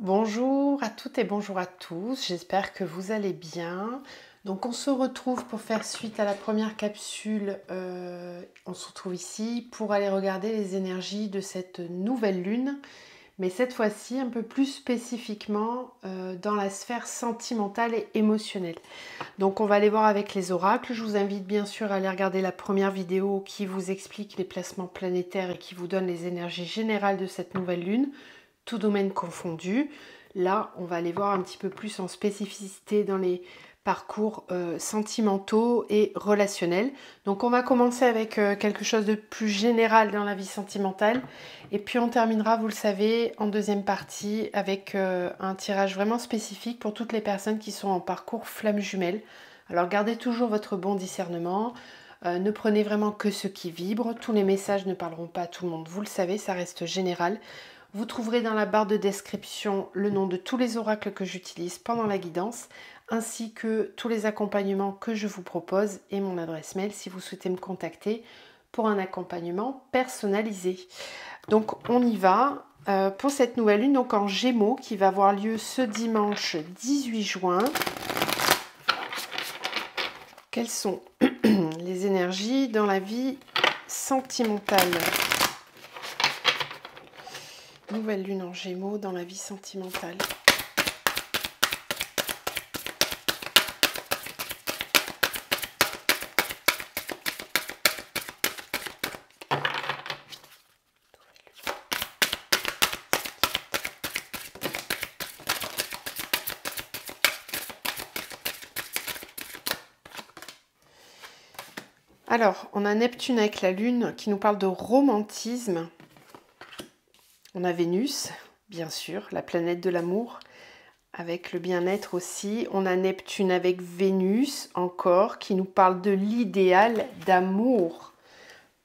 Bonjour à toutes et bonjour à tous, j'espère que vous allez bien. Donc on se retrouve pour faire suite à la première capsule, on se retrouve ici pour aller regarder les énergies de cette nouvelle lune, mais cette fois-ci un peu plus spécifiquement dans la sphère sentimentale et émotionnelle. Donc on va aller voir avec les oracles, je vous invite bien sûr à aller regarder la première vidéo qui vous explique les placements planétaires et qui vous donne les énergies générales de cette nouvelle lune, tout domaine confondu. Là, on va aller voir un petit peu plus en spécificité dans les parcours sentimentaux et relationnels. Donc on va commencer avec quelque chose de plus général dans la vie sentimentale. Et puis on terminera, vous le savez, en deuxième partie avec un tirage vraiment spécifique pour toutes les personnes qui sont en parcours flamme jumelle. Alors gardez toujours votre bon discernement. Ne prenez vraiment que ce qui vibre. Tous les messages ne parleront pas à tout le monde. Vous le savez, ça reste général. Vous trouverez dans la barre de description le nom de tous les oracles que j'utilise pendant la guidance, ainsi que tous les accompagnements que je vous propose et mon adresse mail si vous souhaitez me contacter pour un accompagnement personnalisé. Donc on y va pour cette nouvelle lune donc en Gémeaux qui va avoir lieu ce dimanche 18 juin. Quelles sont les énergies dans la vie sentimentale ? Nouvelle lune en Gémeaux dans la vie sentimentale. Alors, on a Neptune avec la Lune qui nous parle de romantisme. On a Vénus, bien sûr, la planète de l'amour, avec le bien-être aussi. On a Neptune avec Vénus, encore, qui nous parle de l'idéal d'amour.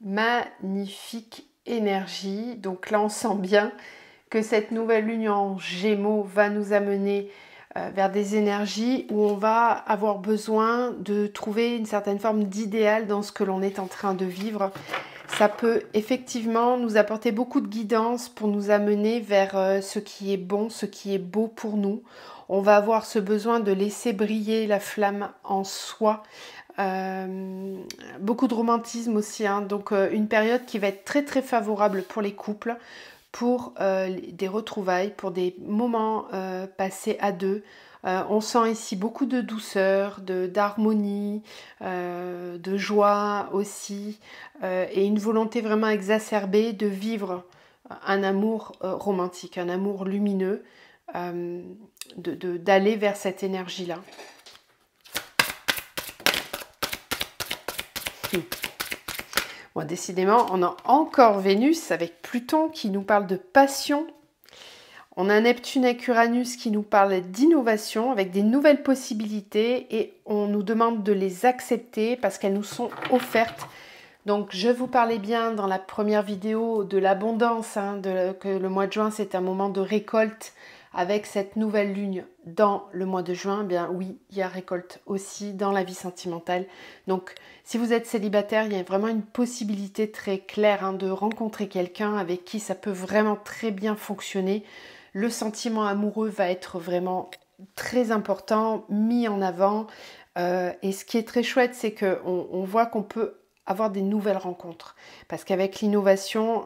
Magnifique énergie. Donc là, on sent bien que cette nouvelle lune en Gémeaux va nous amener vers des énergies où on va avoir besoin de trouver une certaine forme d'idéal dans ce que l'on est en train de vivre. Ça peut effectivement nous apporter beaucoup de guidance pour nous amener vers ce qui est bon, ce qui est beau pour nous. On va avoir ce besoin de laisser briller la flamme en soi. Beaucoup de romantisme aussi, hein. Donc une période qui va être très très favorable pour les couples, pour des retrouvailles, pour des moments passés à deux. On sent ici beaucoup de douceur, d'harmonie, de joie aussi, et une volonté vraiment exacerbée de vivre un amour romantique, un amour lumineux, d'aller vers cette énergie-là. Bon, décidément, on a encore Vénus avec Pluton qui nous parle de passion. On a Neptune avec Uranus qui nous parle d'innovation avec des nouvelles possibilités et on nous demande de les accepter parce qu'elles nous sont offertes. Donc je vous parlais bien dans la première vidéo de l'abondance, hein, que le mois de juin c'est un moment de récolte. Avec cette nouvelle lune dans le mois de juin, eh bien oui, il y a récolte aussi dans la vie sentimentale. Donc si vous êtes célibataire, il y a vraiment une possibilité très claire, hein, de rencontrer quelqu'un avec qui ça peut vraiment très bien fonctionner. Le sentiment amoureux va être vraiment très important, mis en avant. Et ce qui est très chouette, c'est qu'on voit qu'on peut avoir des nouvelles rencontres. Parce qu'avec l'innovation,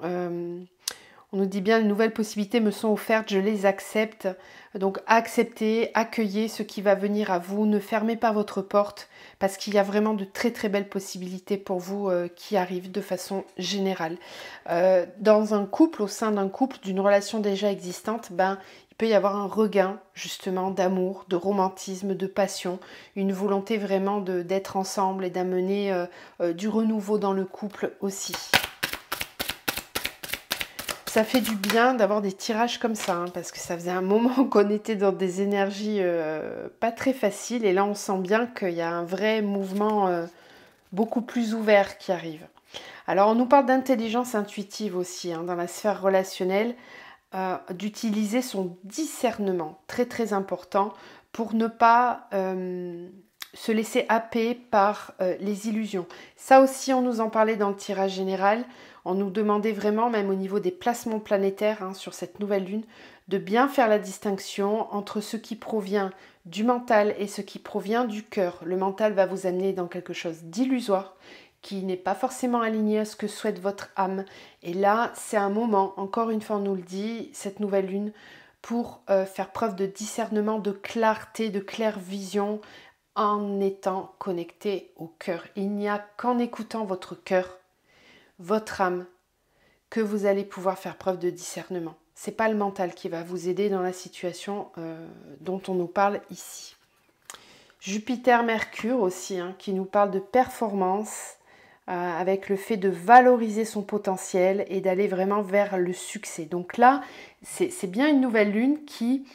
on nous dit bien, les nouvelles possibilités me sont offertes, je les accepte. Donc acceptez, accueillez ce qui va venir à vous. Ne fermez pas votre porte parce qu'il y a vraiment de très très belles possibilités pour vous qui arrivent de façon générale. Dans un couple, au sein d'un couple, d'une relation déjà existante, il peut y avoir un regain justement d'amour, de romantisme, de passion, une volonté vraiment d'être ensemble et d'amener du renouveau dans le couple aussi. Ça fait du bien d'avoir des tirages comme ça, hein, parce que ça faisait un moment qu'on était dans des énergies pas très faciles. Et là, on sent bien qu'il y a un vrai mouvement beaucoup plus ouvert qui arrive. Alors, on nous parle d'intelligence intuitive aussi, hein, dans la sphère relationnelle, d'utiliser son discernement, très très important, pour ne pas se laisser happer par les illusions. Ça aussi, on nous en parlait dans le tirage général. On nous demandait vraiment, même au niveau des placements planétaires hein, sur cette nouvelle lune, de bien faire la distinction entre ce qui provient du mental et ce qui provient du cœur. Le mental va vous amener dans quelque chose d'illusoire, qui n'est pas forcément aligné à ce que souhaite votre âme. Et là, c'est un moment, encore une fois on nous le dit, cette nouvelle lune, pour faire preuve de discernement, de clarté, de claire vision, en étant connecté au cœur. Il n'y a qu'en écoutant votre cœur, votre âme, que vous allez pouvoir faire preuve de discernement. C'est pas le mental qui va vous aider dans la situation dont on nous parle ici. Jupiter, Mercure aussi, hein, qui nous parle de performance, avec le fait de valoriser son potentiel et d'aller vraiment vers le succès. Donc là, c'est bien une nouvelle lune qui,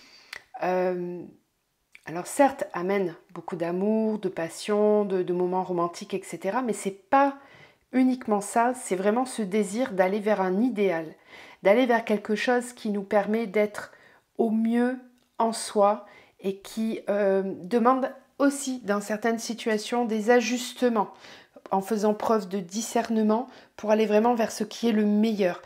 alors certes, amène beaucoup d'amour, de passion, de moments romantiques, etc. Mais c'est pas uniquement ça, c'est vraiment ce désir d'aller vers un idéal, d'aller vers quelque chose qui nous permet d'être au mieux en soi et qui demande aussi dans certaines situations des ajustements en faisant preuve de discernement pour aller vraiment vers ce qui est le meilleur.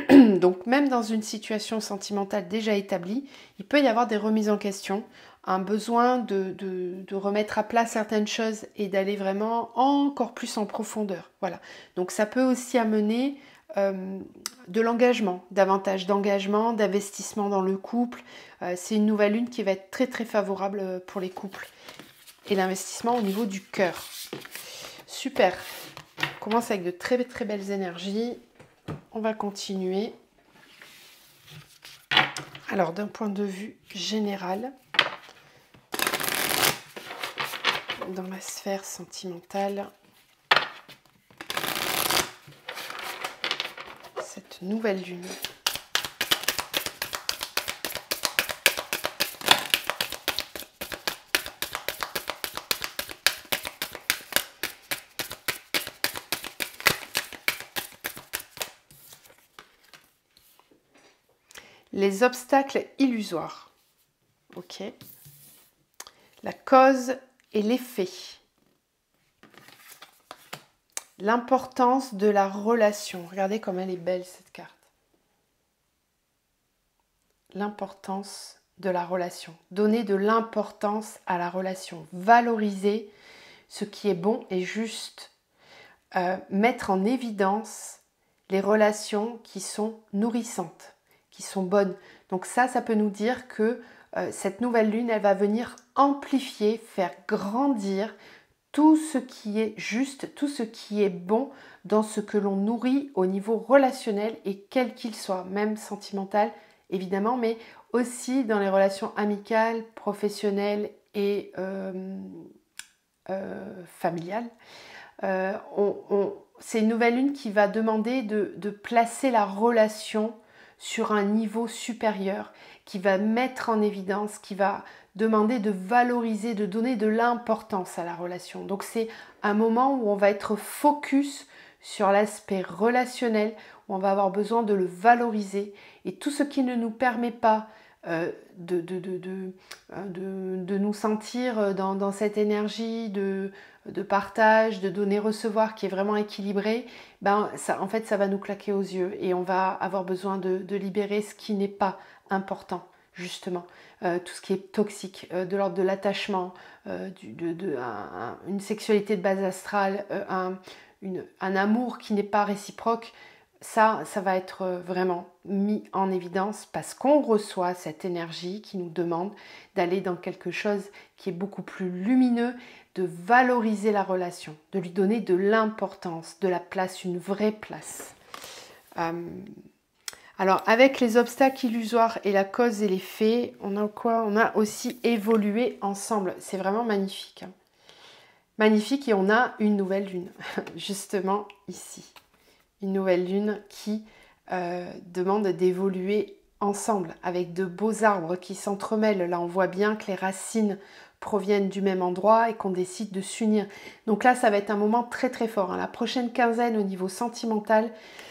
Donc même dans une situation sentimentale déjà établie, il peut y avoir des remises en question, un besoin de remettre à plat certaines choses et d'aller vraiment encore plus en profondeur. Voilà. Donc ça peut aussi amener de l'engagement, davantage d'engagement, d'investissement dans le couple. C'est une nouvelle lune qui va être très très favorable pour les couples. Et l'investissement au niveau du cœur. Super. On commence avec de très très belles énergies. On va continuer. Alors d'un point de vue général, dans la sphère sentimentale, cette nouvelle lune. Les obstacles illusoires. Ok. La cause et l'effet. L'importance de la relation. Regardez comme elle est belle cette carte. L'importance de la relation. Donner de l'importance à la relation. Valoriser ce qui est bon et juste. Mettre en évidence les relations qui sont nourrissantes, qui sont bonnes. Donc ça peut nous dire que cette nouvelle lune, elle va venir amplifier, faire grandir tout ce qui est juste, tout ce qui est bon dans ce que l'on nourrit au niveau relationnel et quel qu'il soit, même sentimental évidemment, mais aussi dans les relations amicales, professionnelles et familiales. C'est une nouvelle lune qui va demander de placer la relation sur un niveau supérieur, qui va mettre en évidence, qui va demander de valoriser, de donner de l'importance à la relation. Donc c'est un moment où on va être focus sur l'aspect relationnel, où on va avoir besoin de le valoriser. Et tout ce qui ne nous permet pas de nous sentir dans cette énergie de partage, de donner-recevoir qui est vraiment équilibrée, en fait ça va nous claquer aux yeux et on va avoir besoin de libérer ce qui n'est pas important, justement. Tout ce qui est toxique, de l'ordre de l'attachement, une sexualité de base astrale, un amour qui n'est pas réciproque. Ça va être vraiment mis en évidence parce qu'on reçoit cette énergie qui nous demande d'aller dans quelque chose qui est beaucoup plus lumineux, de valoriser la relation, de lui donner de l'importance, de la place, une vraie place. Alors, avec les obstacles illusoires et la cause et l'effet, on a quoi? On a aussi évolué ensemble. C'est vraiment magnifique. Hein. Magnifique, et on a une nouvelle lune, justement ici. Une nouvelle lune qui demande d'évoluer ensemble avec de beaux arbres qui s'entremêlent. Là, on voit bien que les racines proviennent du même endroit et qu'on décide de s'unir. Donc là, ça va être un moment très très fort. Hein. La prochaine quinzaine au niveau sentimental,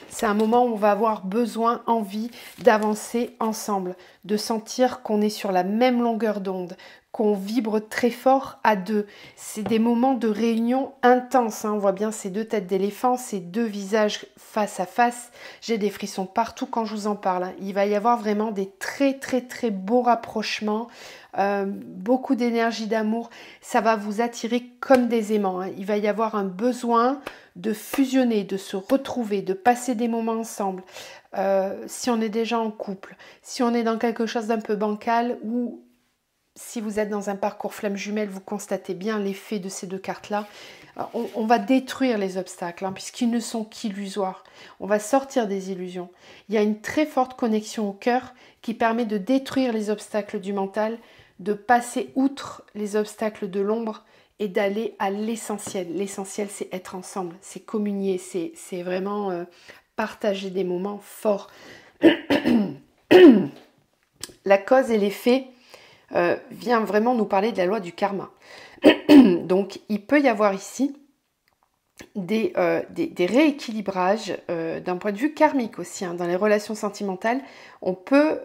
c'est un moment où on va avoir besoin, envie d'avancer ensemble, de sentir qu'on est sur la même longueur d'onde, qu'on vibre très fort à deux. C'est des moments de réunion intenses. On voit bien ces deux têtes d'éléphant, ces deux visages face à face. J'ai des frissons partout quand je vous en parle. Il va y avoir vraiment des très très très beaux rapprochements, beaucoup d'énergie, d'amour. Ça va vous attirer comme des aimants. Il va y avoir un besoin de fusionner, de se retrouver, de passer des moments ensemble. Si on est déjà en couple, si on est dans quelque chose d'un peu bancal ou si vous êtes dans un parcours flamme jumelle, vous constatez bien l'effet de ces deux cartes-là. On va détruire les obstacles, puisqu'ils ne sont qu'illusoires. On va sortir des illusions. Il y a une très forte connexion au cœur qui permet de détruire les obstacles du mental, de passer outre les obstacles de l'ombre et d'aller à l'essentiel. L'essentiel, c'est être ensemble, c'est communier, c'est vraiment partager des moments forts. La cause et l'effet vient vraiment nous parler de la loi du karma. Donc, il peut y avoir ici des rééquilibrages d'un point de vue karmique aussi. Dans les relations sentimentales, on peut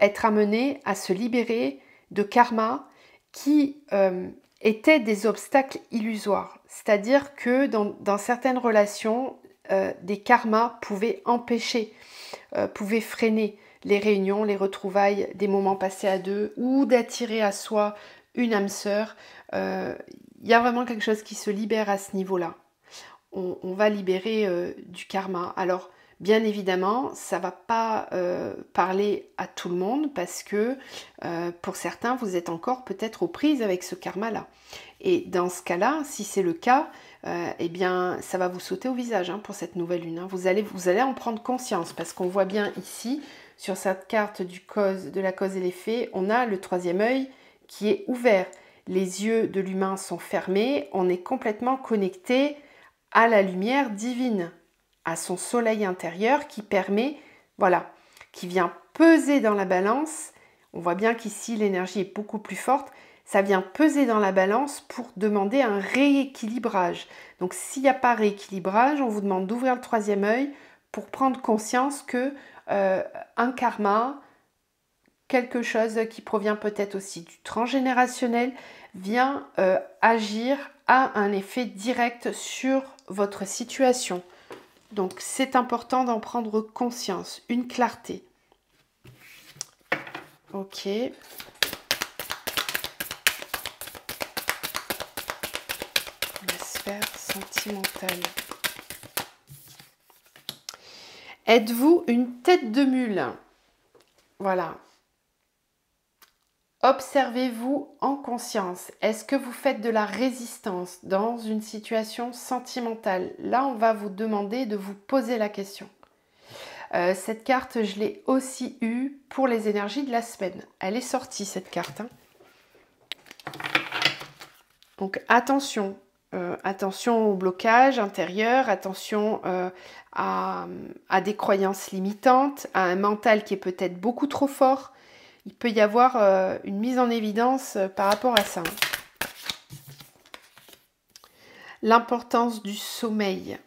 être amené à se libérer de karma qui étaient des obstacles illusoires. C'est-à-dire que dans certaines relations, des karmas pouvaient empêcher, pouvaient freiner les réunions, les retrouvailles, des moments passés à deux, ou d'attirer à soi une âme sœur. Il y a vraiment quelque chose qui se libère à ce niveau-là. On va libérer du karma. Alors, bien évidemment, ça ne va pas parler à tout le monde parce que pour certains, vous êtes encore peut-être aux prises avec ce karma-là. Et dans ce cas-là, si c'est le cas, eh bien, ça va vous sauter au visage pour cette nouvelle lune. Vous allez en prendre conscience parce qu'on voit bien ici, sur cette carte de la cause et l'effet, on a le troisième œil qui est ouvert. Les yeux de l'humain sont fermés, on est complètement connecté à la lumière divine, à son soleil intérieur qui permet, qui vient peser dans la balance. On voit bien qu'ici l'énergie est beaucoup plus forte. Ça vient peser dans la balance pour demander un rééquilibrage. Donc s'il n'y a pas rééquilibrage, on vous demande d'ouvrir le troisième œil pour prendre conscience que un karma, quelque chose qui provient peut-être aussi du transgénérationnel, vient agir, a un effet direct sur votre situation. Donc c'est important d'en prendre conscience, une clarté. Ok. La sphère sentimentale. Êtes-vous une tête de mule? Voilà. Observez-vous en conscience. Est-ce que vous faites de la résistance dans une situation sentimentale? Là, on va vous demander de vous poser la question. Cette carte, je l'ai aussi eue pour les énergies de la semaine. Elle est sortie, cette carte. Donc, attention. Attention au blocage intérieur, attention à des croyances limitantes, à un mental qui est peut-être beaucoup trop fort. Il peut y avoir une mise en évidence par rapport à ça. L'importance du sommeil.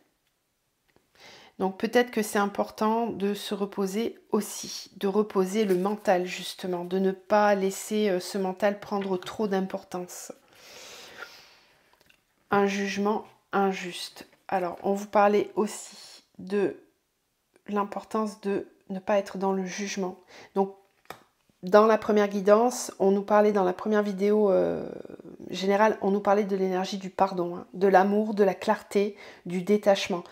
Donc peut-être que c'est important de se reposer aussi, de reposer le mental justement, de ne pas laisser ce mental prendre trop d'importance. Un jugement injuste. Alors, on vous parlait aussi de l'importance de ne pas être dans le jugement. Donc, dans la première guidance, on nous parlait dans la première vidéo générale, on nous parlait de l'énergie du pardon, de l'amour, de la clarté, du détachement.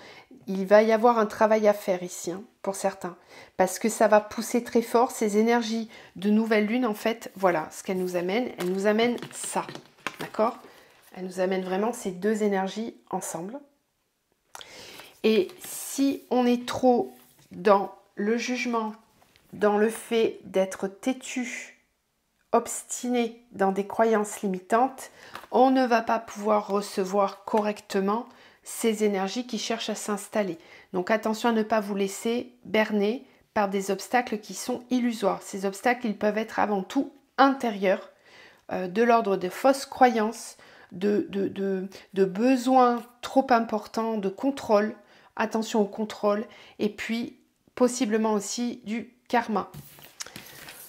Il va y avoir un travail à faire ici, pour certains, parce que ça va pousser très fort ces énergies de nouvelle lune. En fait, voilà ce qu'elle nous amène. Elle nous amène ça, d'accord ? Elle nous amène vraiment ces deux énergies ensemble. Et si on est trop dans le jugement, dans le fait d'être têtu, obstiné dans des croyances limitantes, on ne va pas pouvoir recevoir correctement ces énergies qui cherchent à s'installer. Donc attention à ne pas vous laisser berner par des obstacles qui sont illusoires. Ces obstacles, ils peuvent être avant tout intérieurs, de l'ordre de fausses croyances, de besoins trop importants, de contrôle. Attention au contrôle. Et puis, possiblement aussi du karma.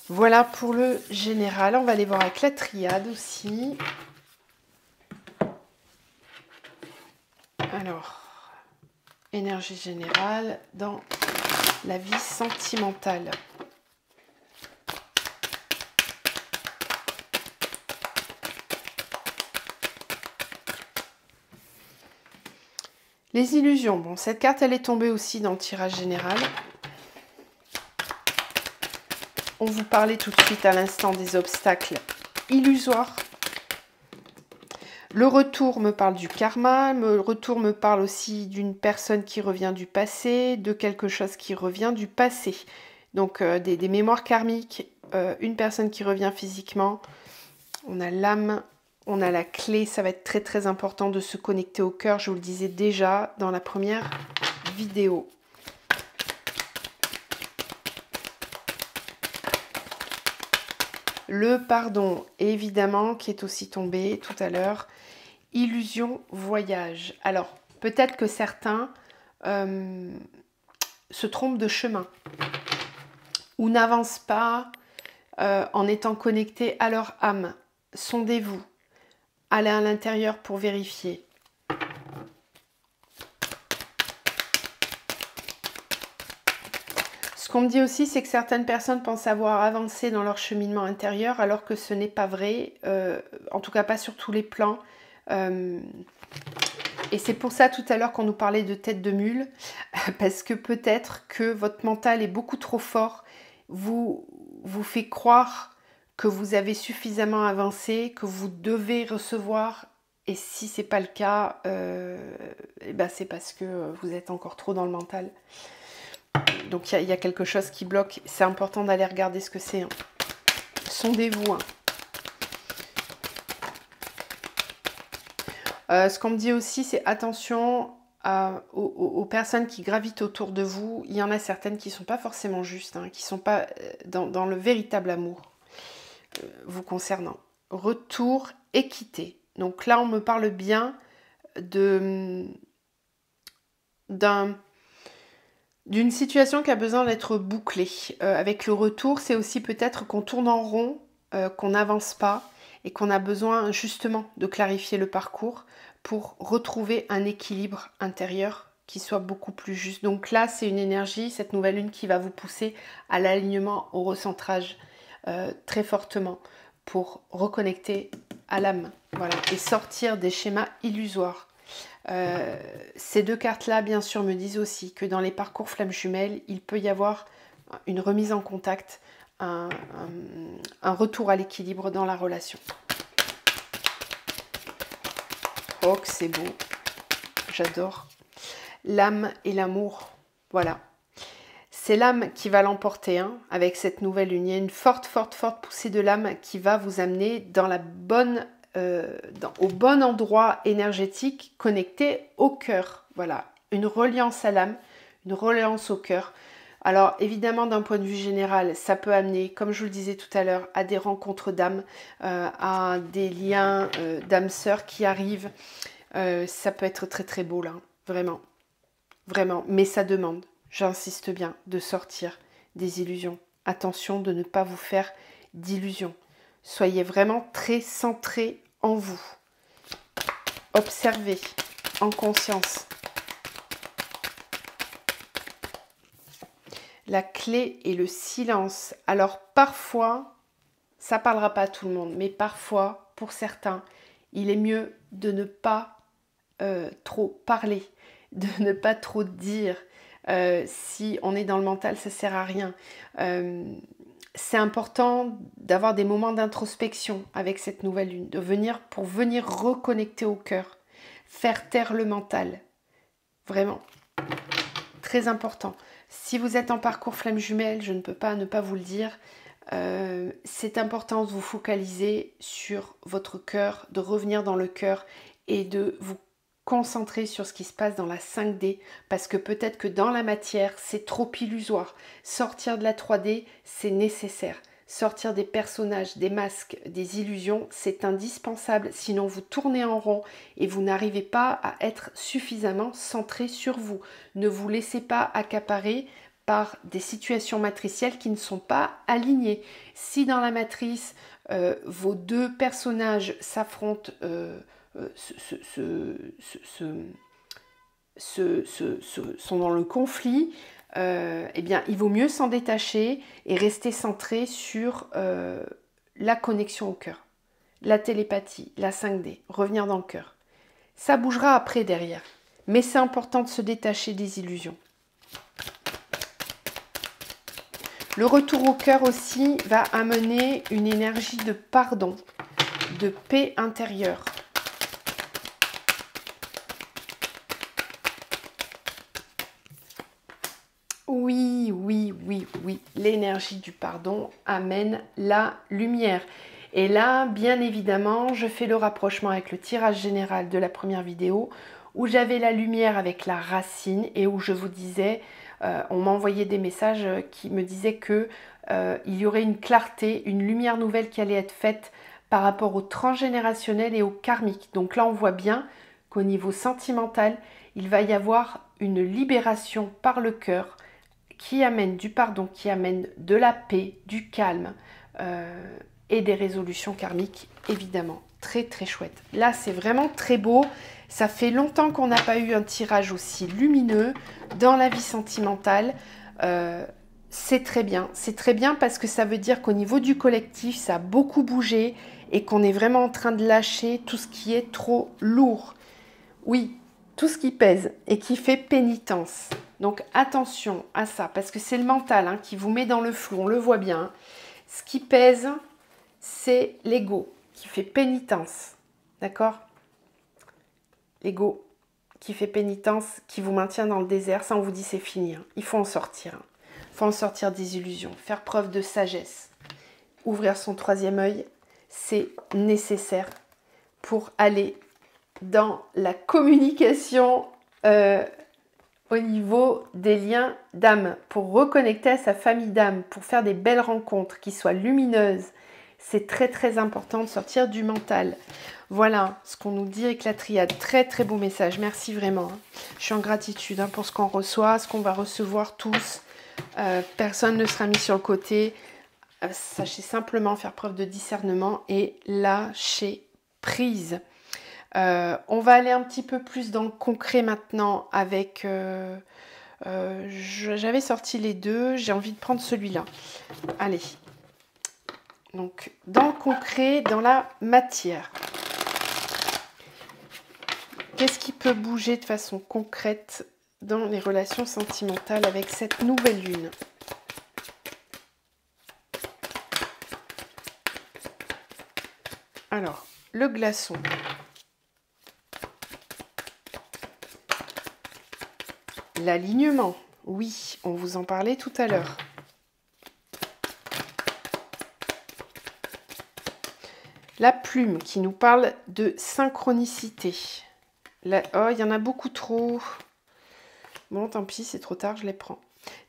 Voilà pour le général. On va aller voir avec la triade aussi. Alors, énergie générale dans la vie sentimentale. Les illusions. Bon, cette carte, elle est tombée aussi dans le tirage général. On vous parlait tout de suite à l'instant des obstacles illusoires. Le retour me parle du karma, le retour me parle aussi d'une personne qui revient du passé, de quelque chose qui revient du passé. Donc des mémoires karmiques, une personne qui revient physiquement, on a l'âme, on a la clé, ça va être très très important de se connecter au cœur, je vous le disais déjà dans la première vidéo. Le pardon, évidemment, qui est aussi tombé tout à l'heure. Illusion, voyage. Alors, peut-être que certains se trompent de chemin ou n'avancent pas en étant connectés à leur âme. Sondez-vous. Allez à l'intérieur pour vérifier. Ce qu'on me dit aussi, c'est que certaines personnes pensent avoir avancé dans leur cheminement intérieur alors que ce n'est pas vrai, en tout cas pas sur tous les plans. Et c'est pour ça tout à l'heure qu'on nous parlait de tête de mule, parce que peut-être que votre mental est beaucoup trop fort, vous fait croire que vous avez suffisamment avancé, que vous devez recevoir, et si c'est pas le cas, c'est parce que vous êtes encore trop dans le mental. Donc il y a quelque chose qui bloque, c'est important d'aller regarder ce que c'est. Hein. Sondez-vous. Hein. Ce qu'on me dit aussi, c'est attention aux personnes qui gravitent autour de vous. Il y en a certaines qui ne sont pas forcément justes, hein, qui ne sont pas dans le véritable amour vous concernant. Retour, équité. Donc là, on me parle bien d'une situation qui a besoin d'être bouclée. Avec le retour, c'est aussi peut-être qu'on tourne en rond, qu'on n'avance pas et qu'on a besoin justement de clarifier le parcours pour retrouver un équilibre intérieur qui soit beaucoup plus juste. Donc là, c'est une énergie, cette nouvelle lune qui va vous pousser à l'alignement, au recentrage très fortement pour reconnecter à l'âme, voilà, et sortir des schémas illusoires. Ces deux cartes-là, bien sûr, me disent aussi que dans les parcours flammes jumelles, il peut y avoir une remise en contact, un retour à l'équilibre dans la relation. Oh, que c'est beau. J'adore. L'âme et l'amour, voilà. C'est l'âme qui va l'emporter hein, avec cette nouvelle lune. Il y a une forte poussée de l'âme qui va vous amener dans la bonne... au bon endroit énergétique connecté au cœur. Voilà, une reliance à l'âme, une reliance au cœur. Alors évidemment d'un point de vue général, ça peut amener, comme je vous le disais tout à l'heure, à des rencontres d'âmes, à des liens d'âmes sœurs qui arrivent. Ça peut être très très beau là, vraiment. Vraiment, mais ça demande, j'insiste bien, de sortir des illusions. Attention de ne pas vous faire d'illusions. Soyez vraiment très centré en vous. Observez en conscience. La clé est le silence. Alors parfois, ça ne parlera pas à tout le monde, mais parfois, pour certains, il est mieux de ne pas trop parler, de ne pas trop dire. Si on est dans le mental, ça ne sert à rien. C'est important d'avoir des moments d'introspection avec cette nouvelle lune, pour venir reconnecter au cœur, faire taire le mental. Vraiment, très important. Si vous êtes en parcours flamme jumelle, je ne peux pas ne pas vous le dire, c'est important de vous focaliser sur votre cœur, de revenir dans le cœur et de vous concentrer sur ce qui se passe dans la 5D parce que peut-être que dans la matière, c'est trop illusoire. Sortir de la 3D, c'est nécessaire. Sortir des personnages, des masques, des illusions, c'est indispensable. Sinon, vous tournez en rond et vous n'arrivez pas à être suffisamment centré sur vous. Ne vous laissez pas accaparer par des situations matricielles qui ne sont pas alignées. Si dans la matrice, vos deux personnages s'affrontent, sont dans le conflit, eh bien, il vaut mieux s'en détacher et rester centré sur la connexion au cœur, la télépathie, la 5D, revenir dans le cœur. Ça bougera après derrière, mais c'est important de se détacher des illusions. Le retour au cœur aussi va amener une énergie de pardon, de paix intérieure. Oui, oui, oui, oui, l'énergie du pardon amène la lumière. Et là, bien évidemment, je fais le rapprochement avec le tirage général de la première vidéo où j'avais la lumière avec la racine et où je vous disais, on m'a envoyé des messages qui me disaient que il y aurait une clarté, une lumière nouvelle qui allait être faite par rapport au transgénérationnel et au karmique. Donc là, on voit bien qu'au niveau sentimental, il va y avoir une libération par le cœur qui amène du pardon, qui amène de la paix, du calme et des résolutions karmiques, évidemment. Très, très chouette. Là, c'est vraiment très beau. Ça fait longtemps qu'on n'a pas eu un tirage aussi lumineux dans la vie sentimentale. C'est très bien. C'est très bien parce que ça veut dire qu'au niveau du collectif, ça a beaucoup bougé et qu'on est vraiment en train de lâcher tout ce qui est trop lourd. Oui, tout ce qui pèse et qui fait pénitence. Donc attention à ça, parce que c'est le mental qui vous met dans le flou, on le voit bien. Ce qui pèse, c'est l'ego qui fait pénitence. D'accord? L'ego qui fait pénitence, qui vous maintient dans le désert, ça on vous dit c'est fini. Il faut en sortir. Il faut en sortir des illusions, faire preuve de sagesse. Ouvrir son troisième œil, c'est nécessaire pour aller dans la communication au niveau des liens d'âme, pour reconnecter à sa famille d'âme, pour faire des belles rencontres qui soient lumineuses. C'est très très important de sortir du mental. Voilà ce qu'on nous dit avec la triade. Très très beau message, merci vraiment. Je suis en gratitude pour ce qu'on reçoit, ce qu'on va recevoir tous. Personne ne sera mis sur le côté. Sachez simplement faire preuve de discernement et lâcher prise. On va aller un petit peu plus dans le concret maintenant avec... j'avais sorti les deux, j'ai envie de prendre celui-là. Allez. Donc, dans le concret, dans la matière. Qu'est-ce qui peut bouger de façon concrète dans les relations sentimentales avec cette nouvelle lune ? Alors, le glaçon. L'alignement, oui, on vous en parlait tout à l'heure. La plume qui nous parle de synchronicité. Oh, il y en a beaucoup trop. Bon, tant pis, c'est trop tard, je les prends.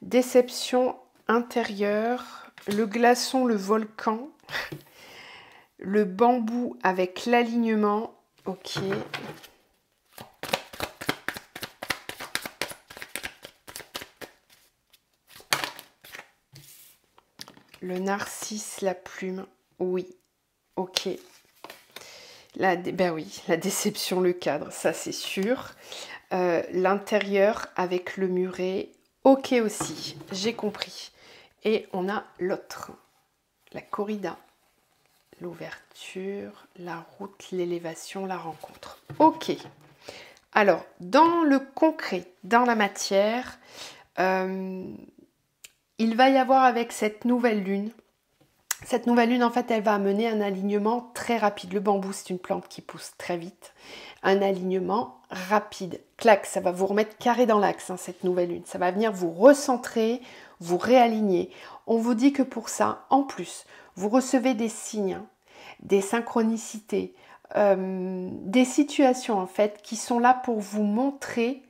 Déception intérieure. Le glaçon, le volcan. Le bambou avec l'alignement. Ok. Le narcisse, la plume. Oui. Ok. Ben oui, la déception, le cadre, ça c'est sûr. L'intérieur avec le muret, ok aussi, j'ai compris. Et on a l'autre, la corrida, l'ouverture, la route, l'élévation, la rencontre. Ok. Alors, dans le concret, dans la matière, il va y avoir avec cette nouvelle lune. Cette nouvelle lune, en fait, elle va amener un alignement très rapide. Le bambou, c'est une plante qui pousse très vite. Un alignement rapide. Clac, ça va vous remettre carré dans l'axe, cette nouvelle lune. Ça va venir vous recentrer, vous réaligner. On vous dit que pour ça, en plus, vous recevez des signes, des synchronicités, des situations, en fait, qui sont là pour vous montrer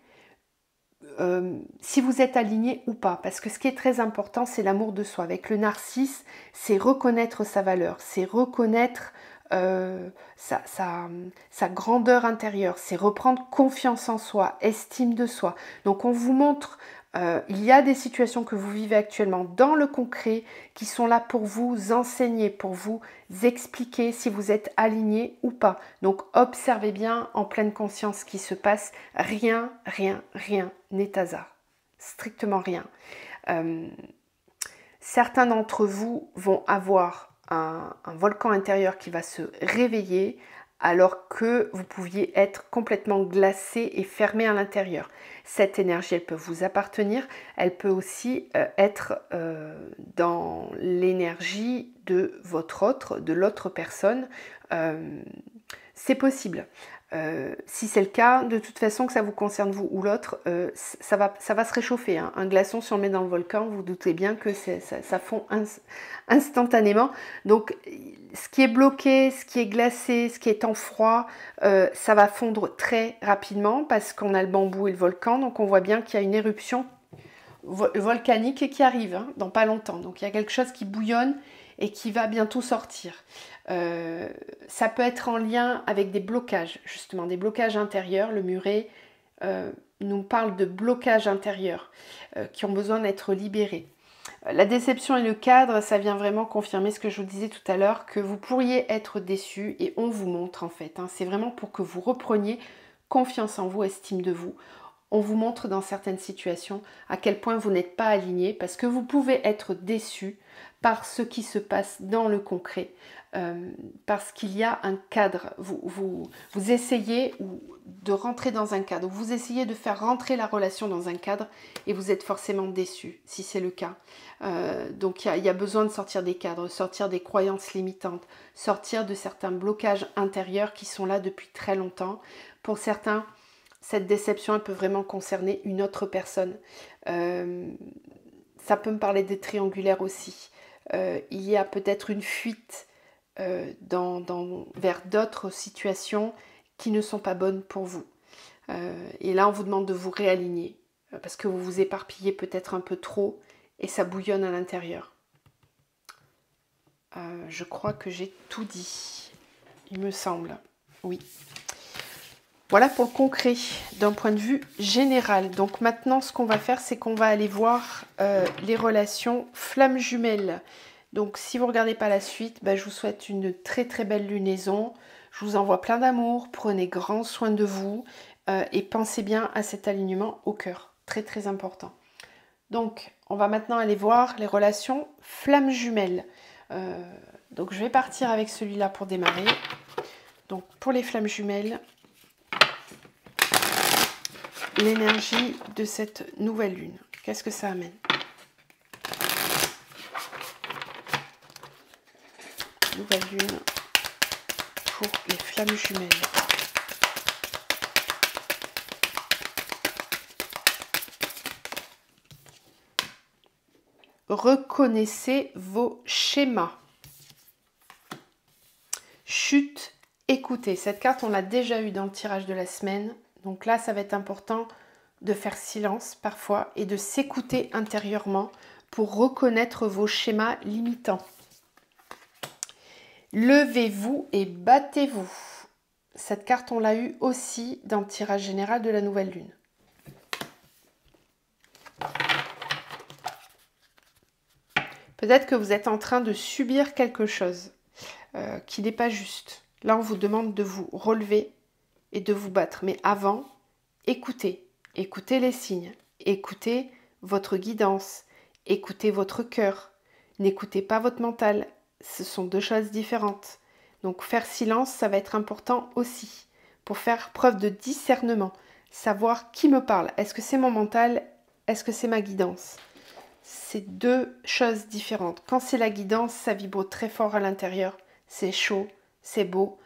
si vous êtes aligné ou pas, parce que ce qui est très important, c'est l'amour de soi. Avec le narcisse, c'est reconnaître sa valeur, c'est reconnaître sa grandeur intérieure, c'est reprendre confiance en soi, estime de soi. Donc on vous montre Il y a des situations que vous vivez actuellement dans le concret qui sont là pour vous enseigner, pour vous expliquer si vous êtes aligné ou pas. Donc observez bien en pleine conscience ce qui se passe. Rien n'est hasard. Strictement rien. Certains d'entre vous vont avoir un volcan intérieur qui va se réveiller alors que vous pouviez être complètement glacé et fermé à l'intérieur. Cette énergie, elle peut vous appartenir, elle peut aussi être dans l'énergie de l'autre personne. C'est possible. Si c'est le cas, de toute façon, que ça vous concerne vous ou l'autre, ça va se réchauffer. Hein. Un glaçon, si on le met dans le volcan, vous doutez bien que ça fond instantanément. Donc, ce qui est bloqué, ce qui est glacé, ce qui est en froid, ça va fondre très rapidement parce qu'on a le bambou et le volcan. Donc, on voit bien qu'il y a une éruption volcanique qui arrive dans pas longtemps. Donc, il y a quelque chose qui bouillonne et qui va bientôt sortir. Ça peut être en lien avec des blocages, justement, des blocages intérieurs. Le muret nous parle de blocages intérieurs qui ont besoin d'être libérés. La déception et le cadre, ça vient vraiment confirmer ce que je vous disais tout à l'heure, que vous pourriez être déçu et on vous montre en fait. C'est vraiment pour que vous repreniez confiance en vous, estime de vous. On vous montre dans certaines situations à quel point vous n'êtes pas aligné parce que vous pouvez être déçu par ce qui se passe dans le concret, parce qu'il y a un cadre. Vous essayez de rentrer dans un cadre, vous essayez de faire rentrer la relation dans un cadre et vous êtes forcément déçu si c'est le cas. Donc il y a besoin de sortir des cadres, sortir des croyances limitantes, sortir de certains blocages intérieurs qui sont là depuis très longtemps. Pour certains, cette déception, elle peut vraiment concerner une autre personne. Ça peut me parler des triangulaires aussi. Il y a peut-être une fuite vers d'autres situations qui ne sont pas bonnes pour vous. Et là, on vous demande de vous réaligner parce que vous vous éparpillez peut-être un peu trop et ça bouillonne à l'intérieur. Je crois que j'ai tout dit, il me semble. Oui. Voilà pour le concret, d'un point de vue général. Donc maintenant, ce qu'on va faire, c'est qu'on va aller voir les relations flammes jumelles. Donc si vous ne regardez pas la suite, je vous souhaite une très très belle lunaison. Je vous envoie plein d'amour, prenez grand soin de vous et pensez bien à cet alignement au cœur. Très très important. Donc on va maintenant aller voir les relations flammes jumelles. Donc je vais partir avec celui-là pour démarrer. Donc pour les flammes jumelles, l'énergie de cette nouvelle lune. Qu'est-ce que ça amène? Nouvelle lune pour les flammes jumelles. Reconnaissez vos schémas. Chute, écoutez. Cette carte, on l'a déjà eue dans le tirage de la semaine. Donc là, ça va être important de faire silence parfois et de s'écouter intérieurement pour reconnaître vos schémas limitants. Levez-vous et battez-vous. Cette carte, on l'a eue aussi dans le tirage général de la nouvelle lune. Peut-être que vous êtes en train de subir quelque chose qui n'est pas juste. Là, on vous demande de vous relever et de vous battre. Mais avant, écoutez les signes, écoutez votre guidance, écoutez votre cœur, n'écoutez pas votre mental, ce sont deux choses différentes. Donc faire silence, ça va être important aussi, pour faire preuve de discernement, savoir qui me parle, est-ce que c'est mon mental, est-ce que c'est ma guidance? C'est deux choses différentes. Quand c'est la guidance, ça vibre très fort à l'intérieur, c'est chaud, c'est beau,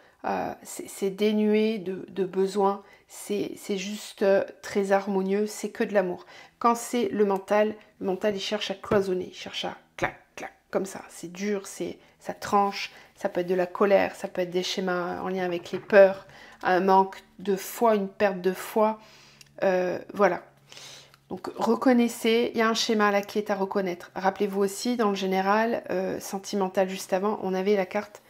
c'est dénué de besoins, c'est juste très harmonieux, c'est que de l'amour. Quand c'est le mental il cherche à cloisonner, il cherche à clac, clac, comme ça. C'est dur, ça tranche, ça peut être de la colère, ça peut être des schémas en lien avec les peurs, un manque de foi, une perte de foi, voilà. Donc reconnaissez, il y a un schéma là qui est à reconnaître. Rappelez-vous aussi, dans le général, sentimental juste avant, on avait la carte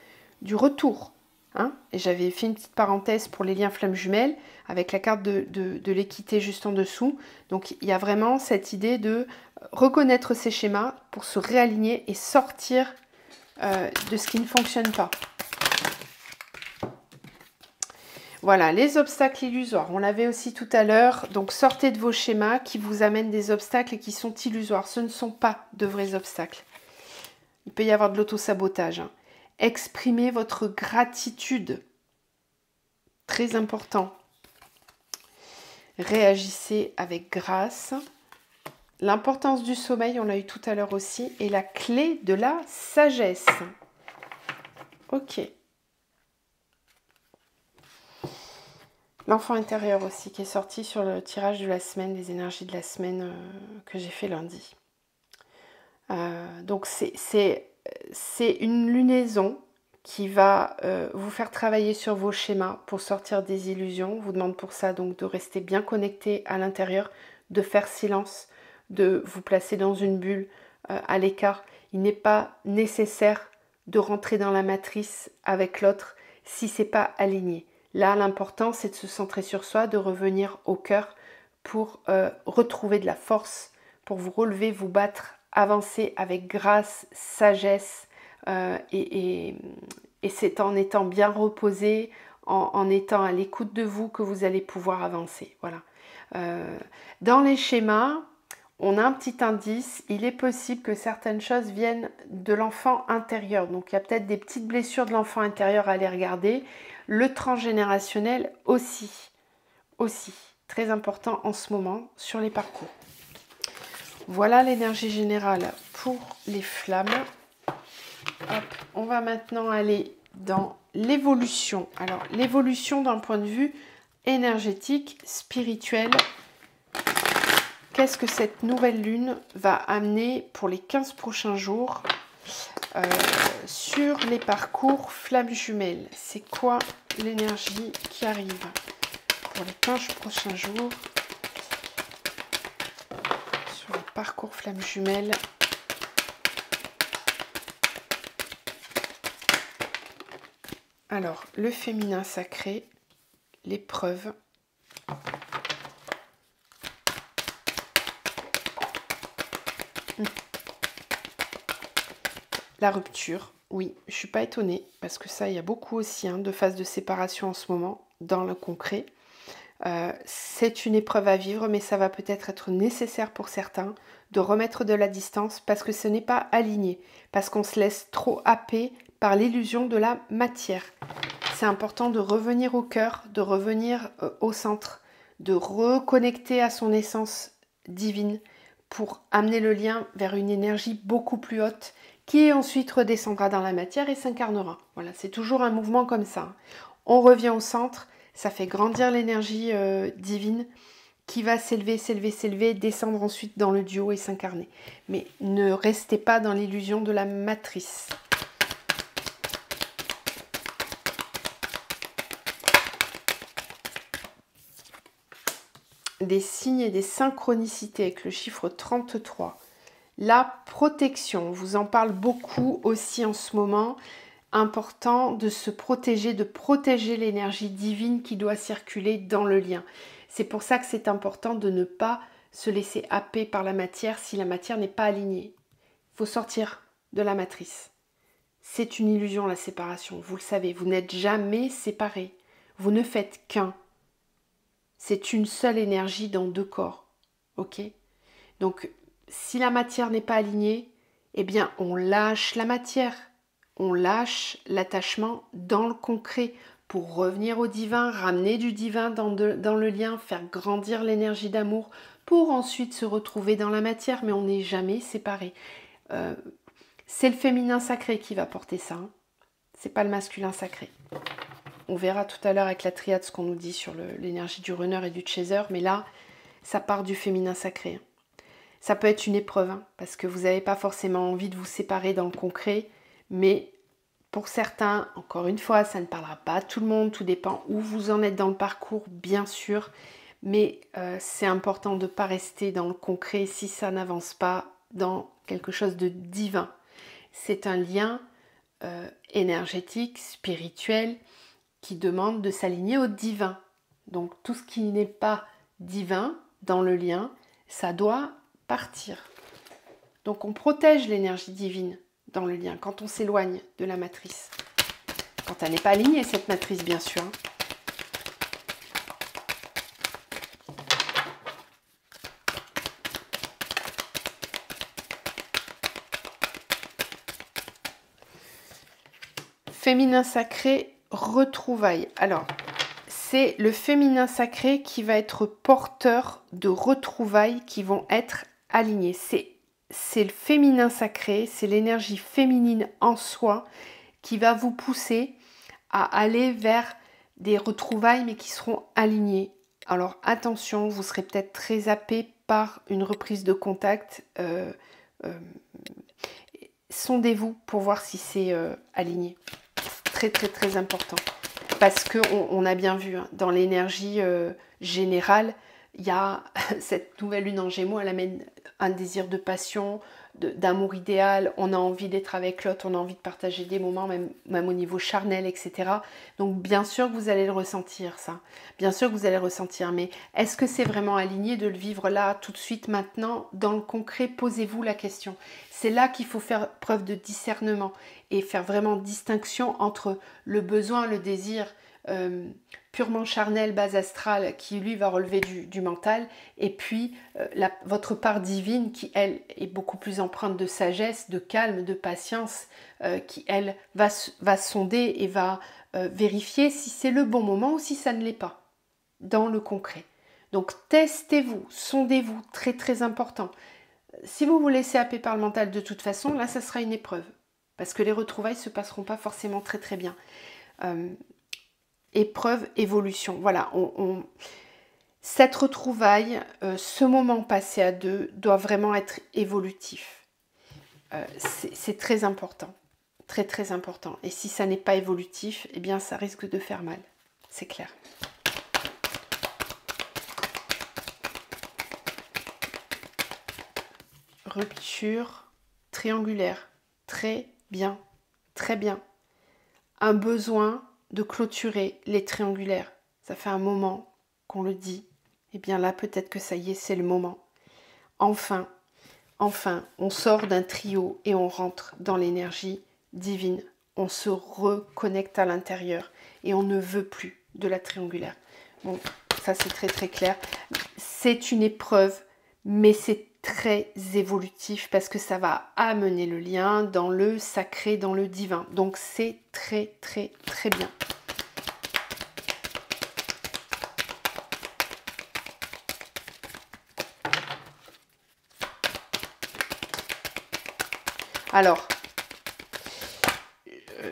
du retour. Hein, et j'avais fait une petite parenthèse pour les liens flammes jumelles avec la carte de l'équité juste en dessous. Donc il y a vraiment cette idée de reconnaître ces schémas pour se réaligner et sortir de ce qui ne fonctionne pas. Voilà, les obstacles illusoires, on l'avait aussi tout à l'heure. Donc sortez de vos schémas qui vous amènent des obstacles et qui sont illusoires. Ce ne sont pas de vrais obstacles. Il peut y avoir de l'auto-sabotage. Hein. Exprimez votre gratitude. Très important. Réagissez avec grâce. L'importance du sommeil, on l'a eu tout à l'heure aussi, et la clé de la sagesse. Ok. L'enfant intérieur aussi, qui est sorti sur le tirage de la semaine, des énergies de la semaine que j'ai fait lundi. Donc c'est une lunaison qui va vous faire travailler sur vos schémas pour sortir des illusions. On vous demande pour ça donc de rester bien connecté à l'intérieur, de faire silence, de vous placer dans une bulle à l'écart. Il n'est pas nécessaire de rentrer dans la matrice avec l'autre si c'est pas aligné. Là, l'important, c'est de se centrer sur soi, de revenir au cœur pour retrouver de la force, pour vous relever, vous battre, avancer avec grâce, sagesse, et c'est en étant bien reposé, en étant à l'écoute de vous que vous allez pouvoir avancer. Voilà. Dans les schémas, on a un petit indice. Il est possible que certaines choses viennent de l'enfant intérieur. Donc il y a peut-être des petites blessures de l'enfant intérieur à aller regarder. Le transgénérationnel aussi. Très important en ce moment sur les parcours. Voilà l'énergie générale pour les flammes. Hop, on va maintenant aller dans l'évolution. Alors, l'évolution d'un point de vue énergétique, spirituel. Qu'est-ce que cette nouvelle lune va amener pour les 15 prochains jours sur les parcours flammes jumelles? C'est quoi l'énergie qui arrive pour les 15 prochains jours sur les parcours flammes jumelles? Alors, le féminin sacré, l'épreuve, la rupture. Oui, je ne suis pas étonnée, parce que ça, il y a beaucoup aussi de phases de séparation en ce moment, dans le concret. C'est une épreuve à vivre, mais ça va peut-être être nécessaire pour certains de remettre de la distance, parce que ce n'est pas aligné, parce qu'on se laisse trop happer par l'illusion de la matière. C'est important de revenir au cœur, de revenir au centre, de reconnecter à son essence divine pour amener le lien vers une énergie beaucoup plus haute qui ensuite redescendra dans la matière et s'incarnera. Voilà, c'est toujours un mouvement comme ça. On revient au centre, ça fait grandir l'énergie divine qui va s'élever, descendre ensuite dans le duo et s'incarner. Mais ne restez pas dans l'illusion de la matrice. Des signes et des synchronicités avec le chiffre 33. La protection, on vous en parle beaucoup aussi en ce moment. Important de se protéger, de protéger l'énergie divine qui doit circuler dans le lien. C'est pour ça que c'est important de ne pas se laisser happer par la matière si la matière n'est pas alignée. Il faut sortir de la matrice. C'est une illusion la séparation, vous le savez, vous n'êtes jamais séparés. Vous ne faites qu'un. C'est une seule énergie dans deux corps. Ok ? Donc, si la matière n'est pas alignée, eh bien, on lâche la matière. On lâche l'attachement dans le concret pour revenir au divin, ramener du divin dans le lien, faire grandir l'énergie d'amour pour ensuite se retrouver dans la matière, mais on n'est jamais séparés. C'est le féminin sacré qui va porter ça. Hein. C'est pas le masculin sacré. On verra tout à l'heure avec la triade ce qu'on nous dit sur l'énergie du runner et du chaser, mais là, ça part du féminin sacré. Ça peut être une épreuve, parce que vous n'avez pas forcément envie de vous séparer dans le concret, mais pour certains, encore une fois, ça ne parlera pas à tout le monde, tout dépend où vous en êtes dans le parcours, bien sûr, mais c'est important de ne pas rester dans le concret si ça n'avance pas dans quelque chose de divin. C'est un lien énergétique, spirituel, qui demande de s'aligner au divin. Donc tout ce qui n'est pas divin dans le lien, ça doit partir. Donc on protège l'énergie divine dans le lien quand on s'éloigne de la matrice. Quand elle n'est pas alignée, cette matrice, bien sûr. Féminin sacré, retrouvailles. Alors, c'est le féminin sacré qui va être porteur de retrouvailles qui vont être alignées. C'est le féminin sacré, c'est l'énergie féminine en soi qui va vous pousser à aller vers des retrouvailles mais qui seront alignées. Alors attention, vous serez peut-être très happé par une reprise de contact. Sondez-vous pour voir si c'est aligné. Très très très important. Parce qu'on a bien vu, hein, dans l'énergie générale, il y a cette nouvelle lune en Gémeaux, elle amène un désir de passion, d'amour idéal, on a envie d'être avec l'autre, on a envie de partager des moments, même au niveau charnel, etc. Donc bien sûr que vous allez le ressentir, ça. Bien sûr que vous allez le ressentir, mais est-ce que c'est vraiment aligné de le vivre là, tout de suite, maintenant, dans le concret? Posez-vous la question. C'est là qu'il faut faire preuve de discernement et faire vraiment distinction entre le besoin, le désir purement charnel, base astrale, qui lui va relever du mental, et puis votre part divine qui, elle, est beaucoup plus empreinte de sagesse, de calme, de patience, qui, elle, va sonder et va vérifier si c'est le bon moment ou si ça ne l'est pas, dans le concret. Donc testez-vous, sondez-vous, très très important. Si vous vous laissez happer par le mental de toute façon, là ça sera une épreuve, parce que les retrouvailles ne se passeront pas forcément très très bien. Épreuve, évolution. Voilà, cette retrouvaille, ce moment passé à deux doit vraiment être évolutif. C'est très important, très très important. Et si ça n'est pas évolutif, eh bien ça risque de faire mal, c'est clair. Rupture triangulaire, très bien, très bien. Un besoin de clôturer les triangulaires. Ça fait un moment qu'on le dit. Et bien là, peut-être que ça y est, c'est le moment. Enfin, on sort d'un trio et on rentre dans l'énergie divine. On se reconnecte à l'intérieur et on ne veut plus de la triangulaire. Bon, ça c'est très très clair. C'est une épreuve, mais c'est très évolutif parce que ça va amener le lien dans le sacré, dans le divin. Donc c'est très très très bien. Alors,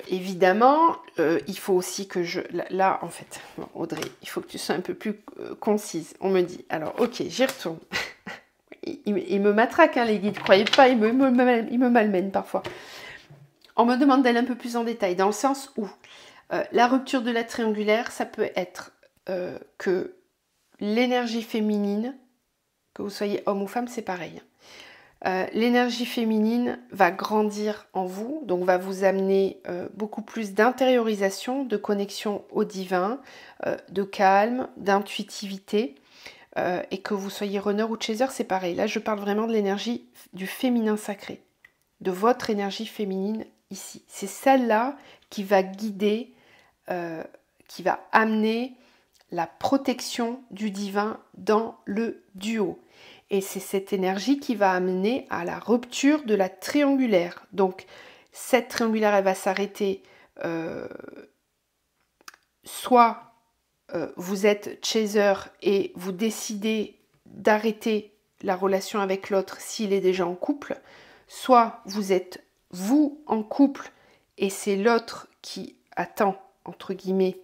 évidemment, il faut aussi que je... Là, en fait, bon, Audrey, il faut que tu sois un peu plus concise. On me dit, alors, ok, j'y retourne. Il me matraque, hein, les guides, croyez pas, il me malmène parfois. On me demande d'aller un peu plus en détail, dans le sens où la rupture de la triangulaire, ça peut être que l'énergie féminine, que vous soyez homme ou femme, c'est pareil. L'énergie féminine va grandir en vous, donc va vous amener beaucoup plus d'intériorisation, de connexion au divin, de calme, d'intuitivité. Et que vous soyez runner ou chaser, c'est pareil. Là, je parle vraiment de l'énergie du féminin sacré, de votre énergie féminine ici. C'est celle-là qui va guider, qui va amener la protection du divin dans le duo. Et c'est cette énergie qui va amener à la rupture de la triangulaire. Donc, cette triangulaire, elle va s'arrêter soit vous êtes chaser et vous décidez d'arrêter la relation avec l'autre s'il est déjà en couple, soit vous êtes vous en couple et c'est l'autre qui attend, entre guillemets,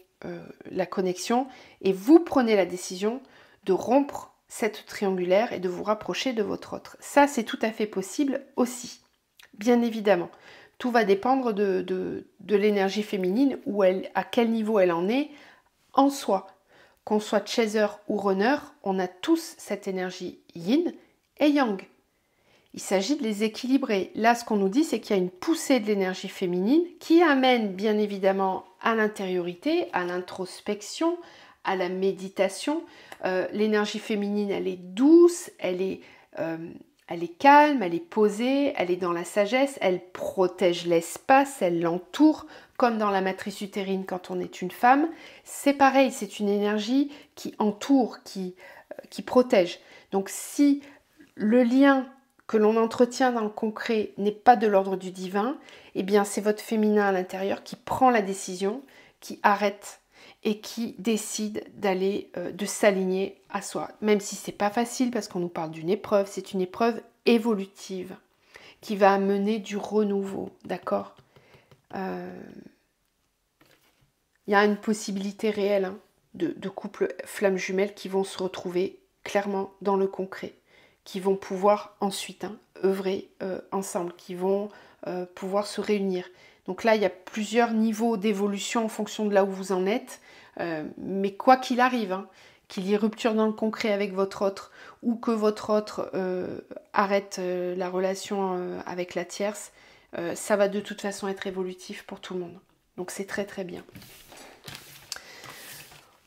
la connexion, et vous prenez la décision de rompre cette triangulaire et de vous rapprocher de votre autre. Ça, c'est tout à fait possible aussi, bien évidemment. Tout va dépendre de l'énergie féminine, à quel niveau elle en est en soi. Qu'on soit chaser ou runner, on a tous cette énergie yin et yang. Il s'agit de les équilibrer. Là, ce qu'on nous dit, c'est qu'il y a une poussée de l'énergie féminine qui amène bien évidemment à l'intériorité, à l'introspection, à la méditation. L'énergie féminine, elle est douce, elle est calme, elle est posée, elle est dans la sagesse, elle protège l'espace, elle l'entoure, comme dans la matrice utérine quand on est une femme. C'est pareil, c'est une énergie qui entoure, qui protège. Donc si le lien que l'on entretient dans le concret n'est pas de l'ordre du divin, eh bien c'est votre féminin à l'intérieur qui prend la décision, qui arrête et qui décide d'aller, de s'aligner à soi. Même si c'est pas facile parce qu'on nous parle d'une épreuve, c'est une épreuve évolutive qui va amener du renouveau, d'accord ? Il y a une possibilité réelle de couples flammes jumelles qui vont se retrouver clairement dans le concret, qui vont pouvoir ensuite œuvrer ensemble, qui vont pouvoir se réunir. Donc là, il y a plusieurs niveaux d'évolution en fonction de là où vous en êtes, mais quoi qu'il arrive, qu'il y ait rupture dans le concret avec votre autre, ou que votre autre arrête la relation avec la tierce, ça va de toute façon être évolutif pour tout le monde. Donc c'est très très bien.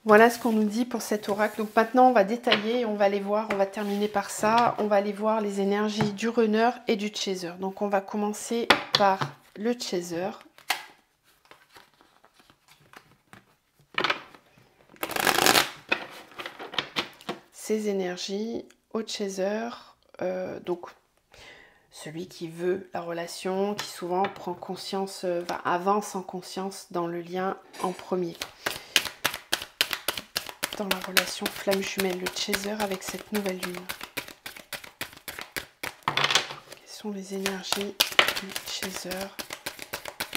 Voilà ce qu'on nous dit pour cet oracle. Donc maintenant, on va détailler, on va aller voir, on va terminer par ça. On va aller voir les énergies du runner et du chaser. Donc on va commencer par le chaser. Ces énergies au chaser, donc celui qui veut la relation, qui souvent prend conscience, avance en conscience dans le lien en premier. Dans la relation flamme jumelle, le chaser avec cette nouvelle lune. Quelles sont les énergies du chaser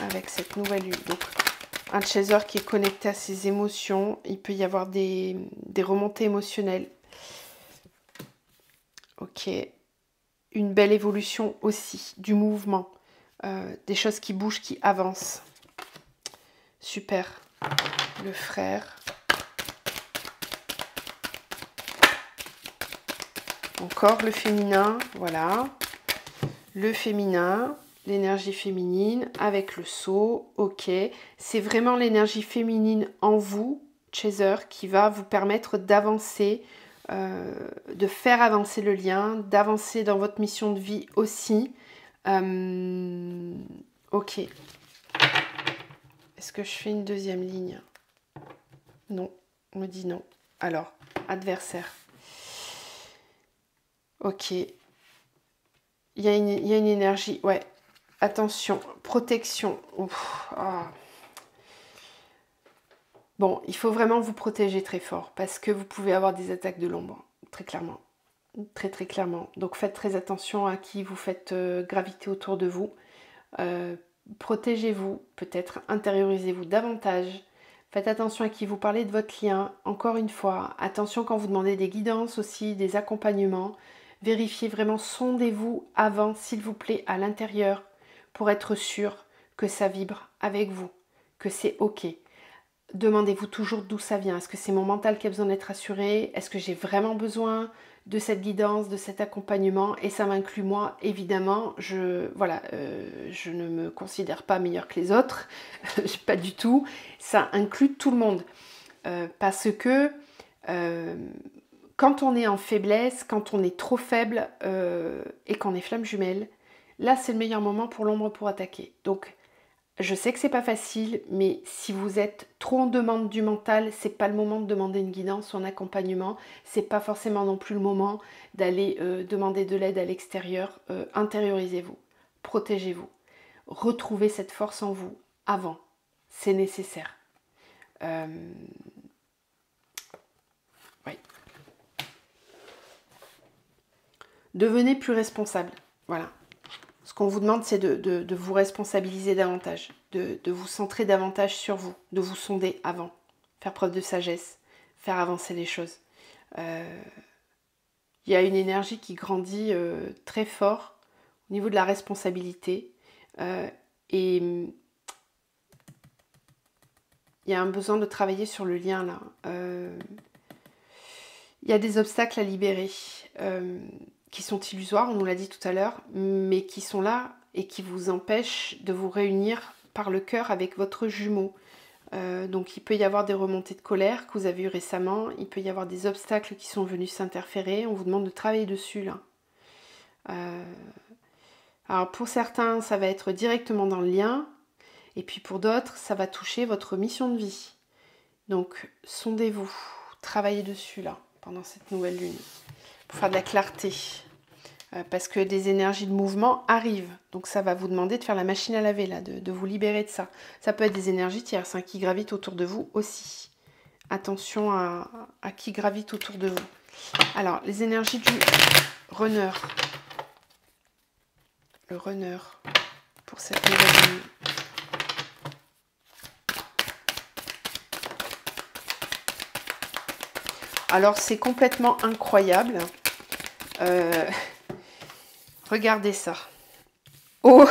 avec cette nouvelle lune? Donc, un chaser qui est connecté à ses émotions, il peut y avoir des remontées émotionnelles. Ok. Une belle évolution aussi, du mouvement, des choses qui bougent, qui avancent. Super. Le frère. Encore le féminin, voilà. Le féminin, l'énergie féminine avec le sceau, ok. C'est vraiment l'énergie féminine en vous, chaser, qui va vous permettre d'avancer, de faire avancer le lien, d'avancer dans votre mission de vie aussi. Ok. Est-ce que je fais une deuxième ligne? Non, on me dit non. Alors, adversaire. Ok. Il y a une énergie, ouais. Attention, protection. Bon, il faut vraiment vous protéger très fort parce que vous pouvez avoir des attaques de l'ombre, très clairement. Très très clairement. Donc faites très attention à qui vous faites graviter autour de vous. Protégez-vous, peut-être intériorisez-vous davantage. Faites attention à qui vous parlez de votre lien. Encore une fois, attention quand vous demandez des guidances aussi, des accompagnements. Vérifiez vraiment, sondez-vous avant, s'il vous plaît, à l'intérieur pour être sûr que ça vibre avec vous, que c'est ok. Demandez-vous toujours d'où ça vient. Est-ce que c'est mon mental qui a besoin d'être assuré? Est-ce que j'ai vraiment besoin de cette guidance, de cet accompagnement? Et ça m'inclut moi, évidemment. Je ne me considère pas meilleure que les autres. Pas du tout. Ça inclut tout le monde. Parce que quand on est en faiblesse, quand on est trop faible et qu'on est flamme jumelle, là c'est le meilleur moment pour l'ombre pour attaquer. Donc je sais que c'est pas facile, mais si vous êtes trop en demande du mental, c'est pas le moment de demander une guidance ou un accompagnement. C'est pas forcément non plus le moment d'aller demander de l'aide à l'extérieur. Intériorisez-vous, protégez-vous, retrouvez cette force en vous avant. C'est nécessaire. Oui. Devenez plus responsable. Voilà. Ce qu'on vous demande, c'est de vous responsabiliser davantage, de vous centrer davantage sur vous, de vous sonder avant, faire preuve de sagesse, faire avancer les choses. Il y a une énergie qui grandit très fort au niveau de la responsabilité et il y a un besoin de travailler sur le lien là. Il y a des obstacles à libérer. qui sont illusoires, on nous l'a dit tout à l'heure, mais qui sont là et qui vous empêchent de vous réunir par le cœur avec votre jumeau. Donc il peut y avoir des remontées de colère que vous avez eues récemment, il peut y avoir des obstacles qui sont venus s'interférer, on vous demande de travailler dessus là. Alors pour certains, ça va être directement dans le lien, et puis pour d'autres, ça va toucher votre mission de vie. Donc sondez-vous, travaillez dessus là, pendant cette nouvelle lune, pour faire de la clarté. Parce que des énergies de mouvement arrivent. Donc ça va vous demander de faire la machine à laver, là, de vous libérer de ça. Ça peut être des énergies tierces qui gravitent autour de vous aussi. Attention à qui gravite autour de vous. Alors, les énergies du runner. Le runner pour cette nouvelle lune. Alors, c'est complètement incroyable. Regardez ça. Oh,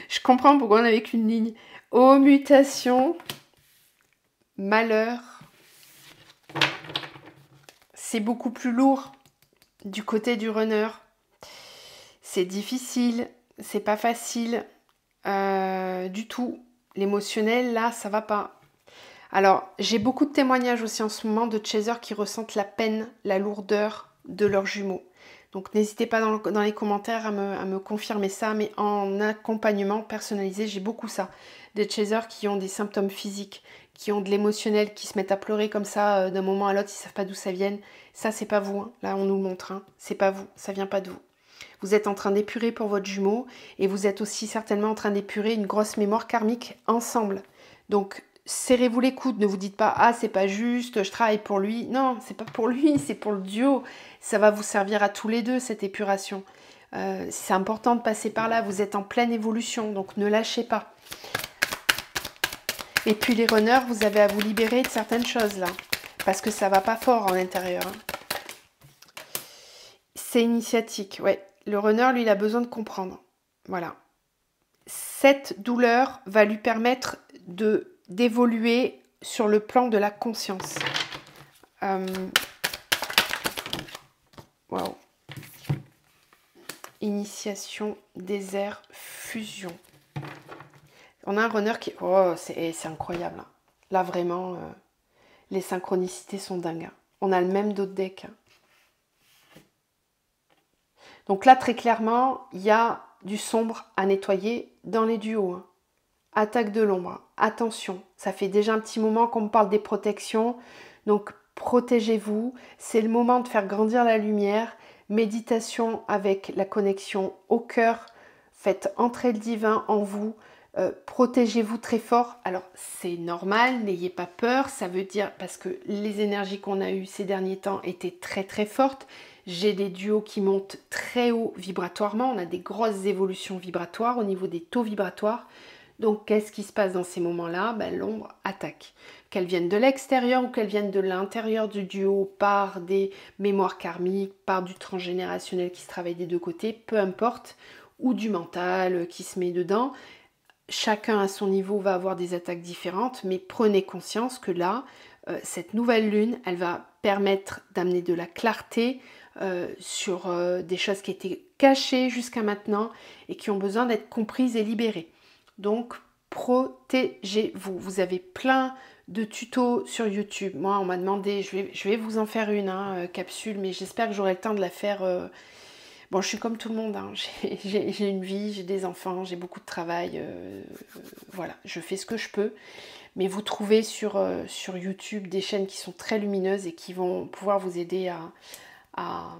je comprends pourquoi on n'avait qu'une ligne. Oh, mutation, malheur. C'est beaucoup plus lourd du côté du runner. C'est difficile, c'est pas facile du tout. L'émotionnel, là, ça va pas. Alors, j'ai beaucoup de témoignages aussi en ce moment de chasers qui ressentent la peine, la lourdeur de leurs jumeaux. Donc n'hésitez pas dans les commentaires à me confirmer ça, mais en accompagnement personnalisé, j'ai beaucoup ça. Des chasers qui ont des symptômes physiques, qui ont de l'émotionnel, qui se mettent à pleurer comme ça d'un moment à l'autre, ils ne savent pas d'où ça vient. Ça, c'est pas vous, hein. Là, on nous le montre, hein. C'est pas vous, ça vient pas de vous. Vous êtes en train d'épurer pour votre jumeau, et vous êtes aussi certainement en train d'épurer une grosse mémoire karmique ensemble. Donc, serrez-vous les coudes, ne vous dites pas « Ah, c'est pas juste, je travaille pour lui ». Non, c'est pas pour lui, c'est pour le duo. Ça va vous servir à tous les deux, cette épuration. C'est important de passer par là, vous êtes en pleine évolution, donc ne lâchez pas. Et puis les runners, vous avez à vous libérer de certaines choses là, parce que ça va pas fort en intérieur. C'est initiatique, ouais. Le runner, lui, il a besoin de comprendre. Voilà. Cette douleur va lui permettre d'évoluer sur le plan de la conscience. Waouh. Initiation, désert, fusion. On a un runner qui... Oh, c'est incroyable. Là, vraiment, les synchronicités sont dingues. On a le même dos de deck. Donc là, très clairement, il y a du sombre à nettoyer dans les duos. Attaque de l'ombre. Attention, ça fait déjà un petit moment qu'on me parle des protections. Donc, protégez-vous. C'est le moment de faire grandir la lumière. Méditation avec la connexion au cœur. Faites entrer le divin en vous. Protégez-vous très fort. Alors, c'est normal, n'ayez pas peur. Ça veut dire, parce que les énergies qu'on a eues ces derniers temps étaient très très fortes. J'ai des duos qui montent très haut vibratoirement. On a des grosses évolutions vibratoires au niveau des taux vibratoires. Donc, qu'est-ce qui se passe dans ces moments-là? L'ombre attaque. Qu'elle vienne de l'extérieur ou qu'elle vienne de l'intérieur du duo par des mémoires karmiques, par du transgénérationnel qui se travaille des deux côtés, peu importe, ou du mental qui se met dedans. Chacun à son niveau va avoir des attaques différentes, mais prenez conscience que là, cette nouvelle lune, elle va permettre d'amener de la clarté sur des choses qui étaient cachées jusqu'à maintenant et qui ont besoin d'être comprises et libérées. Donc, protégez-vous. Vous avez plein de tutos sur YouTube. Moi, on m'a demandé, je vais vous en faire une capsule, mais j'espère que j'aurai le temps de la faire. Bon, je suis comme tout le monde, hein. J'ai une vie, j'ai des enfants, j'ai beaucoup de travail. Voilà, je fais ce que je peux. Mais vous trouvez sur YouTube des chaînes qui sont très lumineuses et qui vont pouvoir vous aider à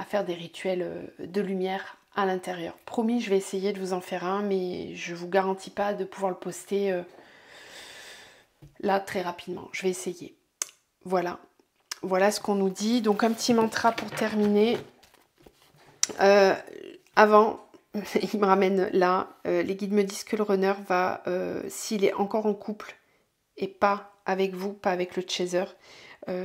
faire des rituels de lumière à l'intérieur. Promis, je vais essayer de vous en faire un, mais je ne vous garantis pas de pouvoir le poster là très rapidement. Je vais essayer. Voilà. Voilà ce qu'on nous dit. Donc un petit mantra pour terminer. Avant, il me ramène là. Les guides me disent que le runner va, s'il est encore en couple et pas avec vous, pas avec le chaser,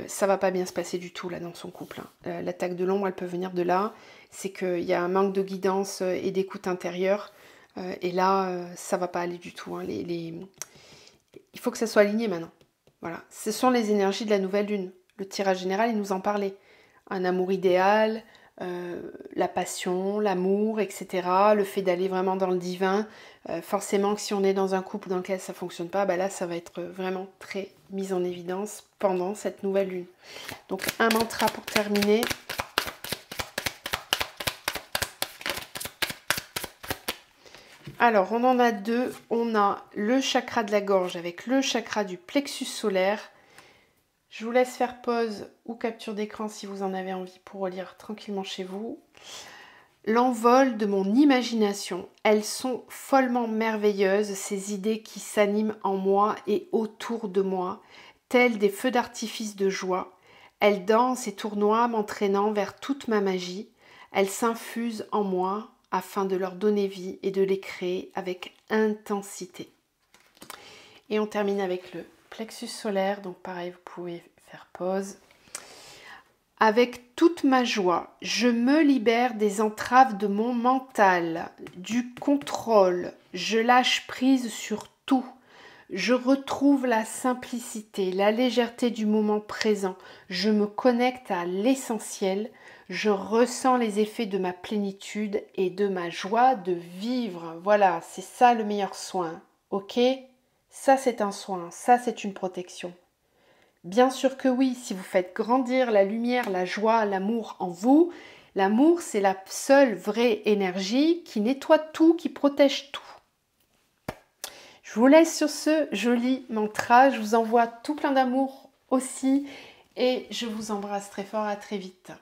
ça va pas bien se passer du tout là dans son couple. L'attaque de l'ombre, elle peut venir de là. C'est qu'il y a un manque de guidance et d'écoute intérieure. Et là, ça va pas aller du tout. Hein. Il faut que ça soit aligné maintenant. Voilà. Ce sont les énergies de la nouvelle lune. Le tirage général, il nous en parlait. Un amour idéal, la passion, l'amour, etc. Le fait d'aller vraiment dans le divin. Forcément que si on est dans un couple dans lequel ça ne fonctionne pas, bah là ça va être vraiment très mis en évidence pendant cette nouvelle lune. Donc un mantra pour terminer. Alors on en a deux. On a le chakra de la gorge avec le chakra du plexus solaire. Je vous laisse faire pause ou capture d'écran si vous en avez envie pour relire tranquillement chez vous. L'envol de mon imagination, elles sont follement merveilleuses, ces idées qui s'animent en moi et autour de moi, telles des feux d'artifice de joie. Elles dansent et tournoient m'entraînant vers toute ma magie. Elles s'infusent en moi afin de leur donner vie et de les créer avec intensité. Et on termine avec le plexus solaire, donc pareil, vous pouvez faire pause. Avec toute ma joie, je me libère des entraves de mon mental, du contrôle, je lâche prise sur tout. Je retrouve la simplicité, la légèreté du moment présent. Je me connecte à l'essentiel. Je ressens les effets de ma plénitude et de ma joie de vivre. Voilà, c'est ça le meilleur soin. Ok ? Ça, c'est un soin. Ça, c'est une protection. Bien sûr que oui, si vous faites grandir la lumière, la joie, l'amour en vous, l'amour, c'est la seule vraie énergie qui nettoie tout, qui protège tout. Je vous laisse sur ce joli mantra. Je vous envoie tout plein d'amour aussi et je vous embrasse très fort. À très vite.